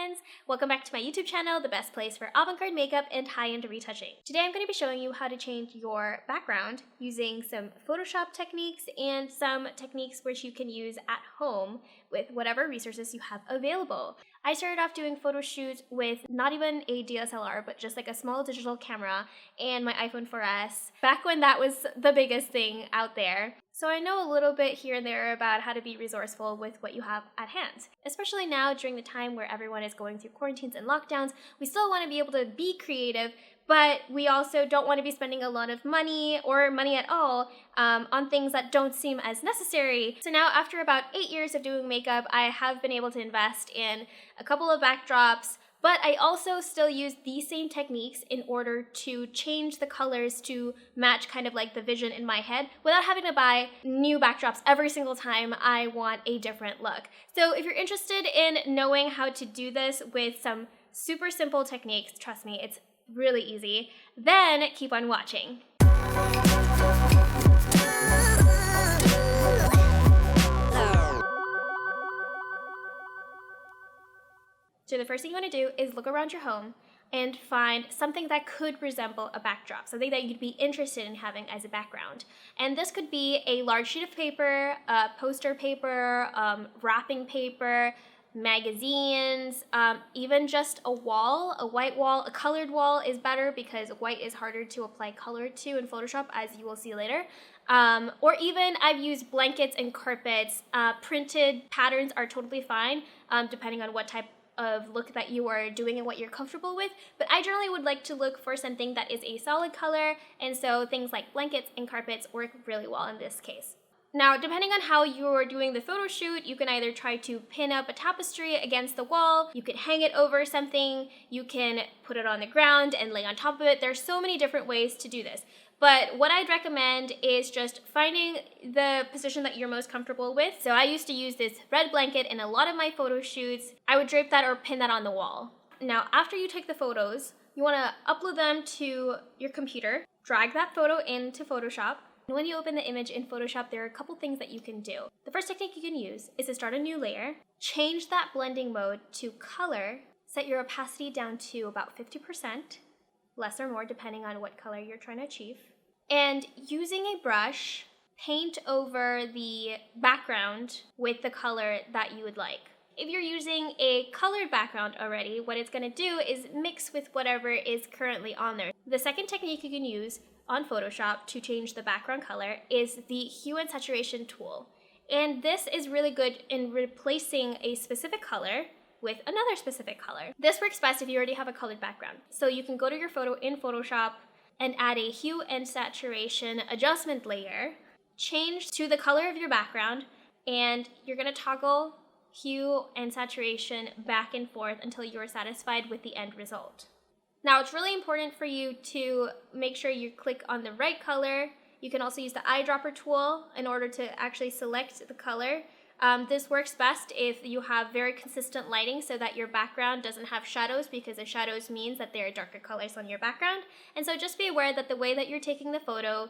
friends! Welcome back to my YouTube channel, the best place for avant-garde makeup and high-end retouching. Today I'm going to be showing you how to change your background using some Photoshop techniques and some techniques which you can use at home with whatever resources you have available. I started off doing photo shoots with not even a DSLR, but just like a small digital camera and my iPhone 4S, back when that was the biggest thing out there. So I know a little bit here and there about how to be resourceful with what you have at hand. Especially now during the time where everyone is going through quarantines and lockdowns, we still want to be able to be creative, but we also don't want to be spending a lot of money or money at all on things that don't seem as necessary. So now after about 8 years of doing makeup, I have been able to invest in a couple of backdrops, but I also still use these same techniques in order to change the colors to match kind of like the vision in my head without having to buy new backdrops every single time I want a different look. So if you're interested in knowing how to do this with some super simple techniques, trust me, it's really easy, then keep on watching. So the first thing you want to do is look around your home and find something that could resemble a backdrop, something that you'd be interested in having as a background. And this could be a large sheet of paper, poster paper, wrapping paper, magazines, even just a wall, a white wall. A colored wall is better because white is harder to apply color to in Photoshop, as you will see later. Or even I've used blankets and carpets. Printed patterns are totally fine, depending on what type of look that you are doing and what you're comfortable with, but I generally would like to look for something that is a solid color, and so things like blankets and carpets work really well in this case. Now, depending on how you're doing the photo shoot, you can either try to pin up a tapestry against the wall, you can hang it over something, you can put it on the ground and lay on top of it. There's so many different ways to do this. But what I'd recommend is just finding the position that you're most comfortable with. So I used to use this red blanket in a lot of my photo shoots. I would drape that or pin that on the wall. Now, after you take the photos, you want to upload them to your computer, drag that photo into Photoshop. And when you open the image in Photoshop, there are a couple things that you can do. The first technique you can use is to start a new layer, change that blending mode to color, set your opacity down to about 50%, less or more depending on what color you're trying to achieve. And using a brush, paint over the background with the color that you would like. If you're using a colored background already, what it's going to do is mix with whatever is currently on there. The second technique you can use on Photoshop to change the background color is the hue and saturation tool. And this is really good in replacing a specific color with another specific color. This works best if you already have a colored background. So you can go to your photo in Photoshop and add a hue and saturation adjustment layer, change to the color of your background, and you're going to toggle hue and saturation back and forth until you're satisfied with the end result. Now, it's really important for you to make sure you click on the right color. You can also use the eyedropper tool in order to actually select the color. This works best if you have very consistent lighting so that your background doesn't have shadows, because the shadows means that there are darker colors on your background. And so just be aware that the way that you're taking the photo,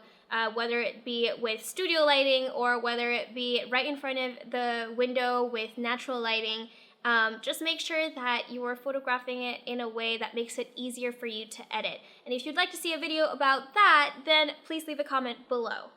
whether it be with studio lighting or whether it be right in front of the window with natural lighting, just make sure that you are photographing it in a way that makes it easier for you to edit. And if you'd like to see a video about that, then please leave a comment below.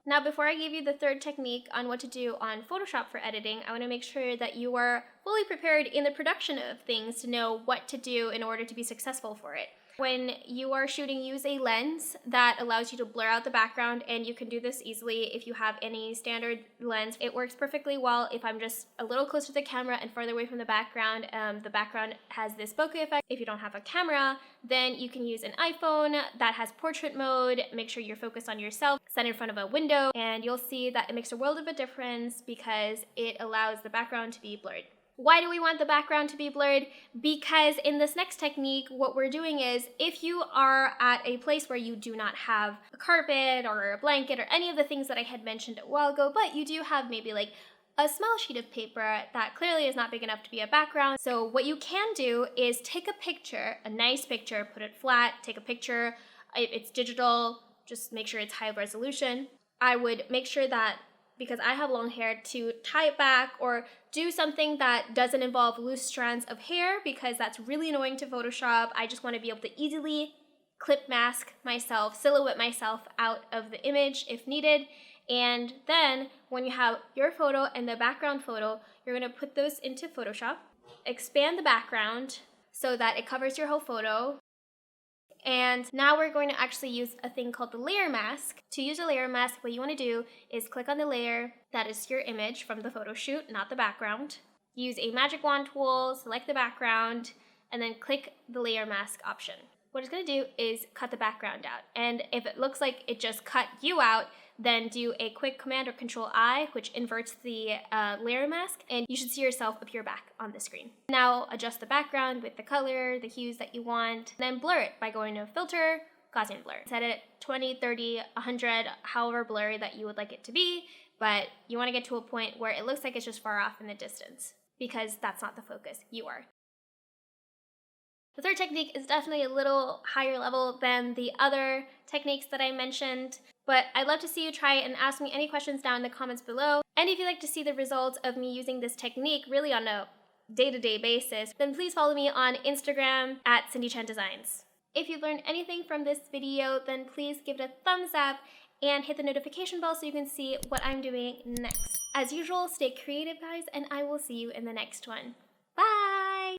Now, before I give you the third technique on what to do on Photoshop for editing, I want to make sure that you are fully prepared in the production of things to know what to do in order to be successful for it. When you are shooting, use a lens that allows you to blur out the background, and you can do this easily if you have any standard lens. It works perfectly well if I'm just a little closer to the camera and farther away from the background. The background has this bokeh effect. If you don't have a camera, then you can use an iPhone that has portrait mode. Make sure you're focused on yourself, set in front of a window, and you'll see that it makes a world of a difference because it allows the background to be blurred. Why do we want the background to be blurred? Because in this next technique, what we're doing is if you are at a place where you do not have a carpet or a blanket or any of the things that I had mentioned a while ago, but you do have maybe like a small sheet of paper that clearly is not big enough to be a background. So what you can do is take a picture, a nice picture, put it flat, take a picture. If it's digital, just make sure it's high resolution. I would make sure that because I have long hair, to tie it back or do something that doesn't involve loose strands of hair, because that's really annoying to Photoshop. I just want to be able to easily clip mask myself, silhouette myself out of the image if needed. And then when you have your photo and the background photo, you're going to put those into Photoshop, expand the background so that it covers your whole photo. And now we're going to actually use a thing called the layer mask. To use a layer mask, what you want to do is click on the layer that is your image from the photo shoot, not the background. Use a magic wand tool, select the background, and then click the layer mask option. What it's going to do is cut the background out. And if it looks like it just cut you out, then do a quick Command or Control I, which inverts the layer mask, and you should see yourself appear back on the screen. Now adjust the background with the color, the hues that you want, then blur it by going to Filter, Gaussian Blur. Set it 20, 30, 100, however blurry that you would like it to be, but you want to get to a point where it looks like it's just far off in the distance, because that's not the focus, you are. The third technique is definitely a little higher level than the other techniques that I mentioned, but I'd love to see you try it and ask me any questions down in the comments below. And if you'd like to see the results of me using this technique really on a day-to-day basis, then please follow me on Instagram at Cindy Chen Designs. If you've learned anything from this video, then please give it a thumbs up and hit the notification bell so you can see what I'm doing next. As usual, stay creative, guys, and I will see you in the next one. Bye!